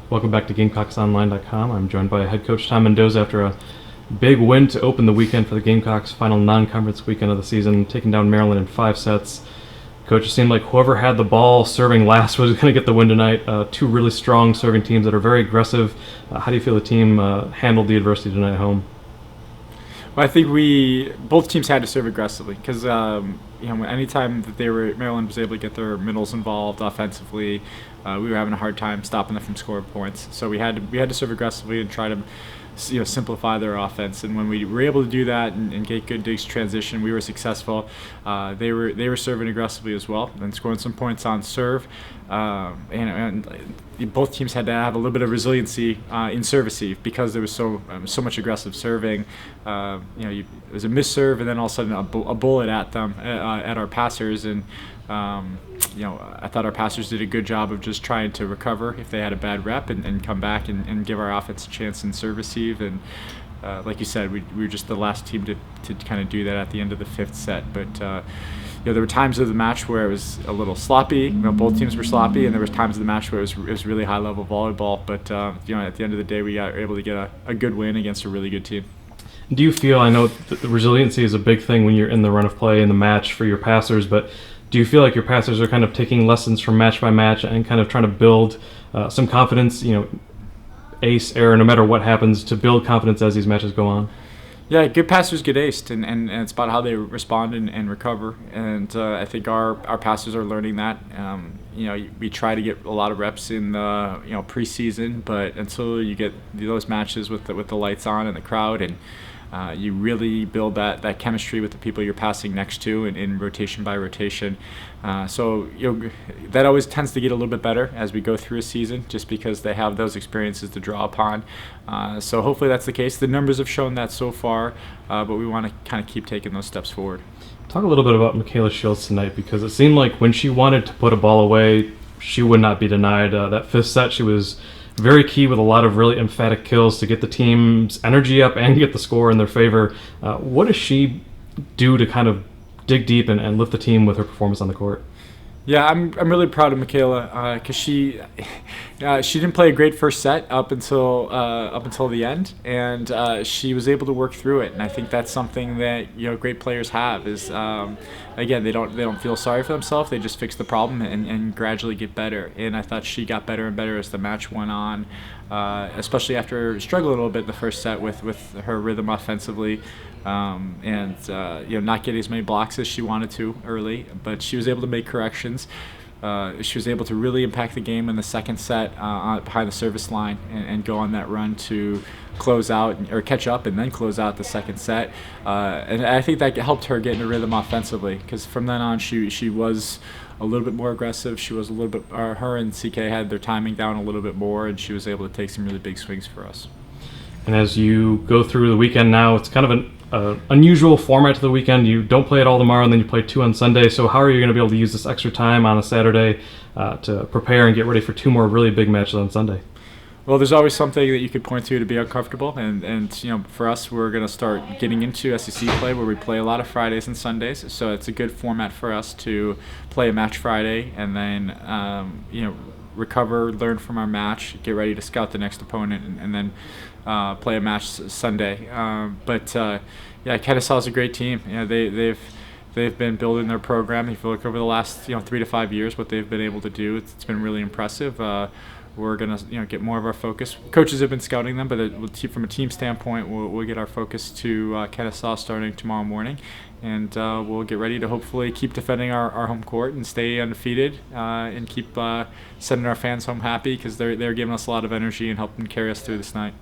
Welcome back to GamecocksOnline.com. I'm joined by head coach Tom Mendoza after a big win to open the weekend for the Gamecocks' final non-conference weekend of the season, taking down Maryland in 5 sets. Coach, it seemed like whoever had the ball serving last was going to get the win tonight. Two really strong serving teams that are very aggressive. How do you feel the team handled the adversity tonight at home? Well, I think both teams had to serve aggressively because anytime that Maryland was able to get their middles involved offensively, we were having a hard time stopping them from scoring points. So we had to serve aggressively and try to simplify their offense. And when we were able to do that and get good digs transition, we were successful. They were serving aggressively as well and scoring some points on serve. And both teams had to have a little bit of resiliency in serve receive because there was so much aggressive serving. It was a missed serve and then all of a sudden a bullet at them at our passers, and I thought our passers did a good job of just trying to recover if they had a bad rep and come back and give our offense a chance in serve receive. And like you said, we were just the last team to kind of do that at the end of the 5th set. But there were times of the match where it was a little sloppy. Both teams were sloppy, and there was times of the match where it was really high level volleyball. But at the end of the day, we were able to get a good win against a really good team. Do you feel, I know the resiliency is a big thing when you're in the run of play in the match for your passers, but do you feel like your passers are kind of taking lessons from match by match and kind of trying to build some confidence, ace, error, no matter what happens, to build confidence as these matches go on? Yeah, good passers get aced, and it's about how they respond and recover. And I think our passers are learning that. We try to get a lot of reps in the preseason, but until you get those matches with the lights on and the crowd, and you really build that chemistry with the people you're passing next to in rotation by rotation. So that always tends to get a little bit better as we go through a season, just because they have those experiences to draw upon. So hopefully that's the case. The numbers have shown that so far, but we want to kind of keep taking those steps forward. Talk a little bit about Michaela Shields tonight, because it seemed like when she wanted to put a ball away, she would not be denied. That 5th set, she was very key with a lot of really emphatic kills to get the team's energy up and get the score in their favor. What does she do to kind of dig deep and lift the team with her performance on the court? Yeah, I'm really proud of Michaela because she didn't play a great first set up until the end, and she was able to work through it. And I think that's something that great players have is again, they don't feel sorry for themselves. They just fix the problem and gradually get better. And I thought she got better and better as the match went on, especially after struggling a little bit in the first set with her rhythm offensively. And not getting as many blocks as she wanted to early, but she was able to make corrections. She was able to really impact the game in the 2nd set behind the service line and go on that run to close out or catch up and then close out the 2nd set. And I think that helped her get into rhythm offensively, because from then on she was a little bit more aggressive. She was a little bit. Her and CK had their timing down a little bit more, and she was able to take some really big swings for us. And as you go through the weekend now, it's kind of an unusual format to the weekend. You don't play it all tomorrow, and then you play 2 on Sunday. So how are you going to be able to use this extra time on a Saturday to prepare and get ready for 2 more really big matches on Sunday? Well, there's always something that you could point to be uncomfortable, and for us, we're going to start getting into SEC play where we play a lot of Fridays and Sundays. So it's a good format for us to play a match Friday and then recover, learn from our match, get ready to scout the next opponent, and then play a match Sunday. Kennesaw is a great team. They've been building their program. If you look over the last 3 to 5 years, what they've been able to do, it's been really impressive. We're gonna get more of our focus. Coaches have been scouting them, but from a team standpoint, we'll get our focus to Kennesaw starting tomorrow morning, and we'll get ready to hopefully keep defending our home court and stay undefeated and keep sending our fans home happy, because they're giving us a lot of energy and helping carry us through this night.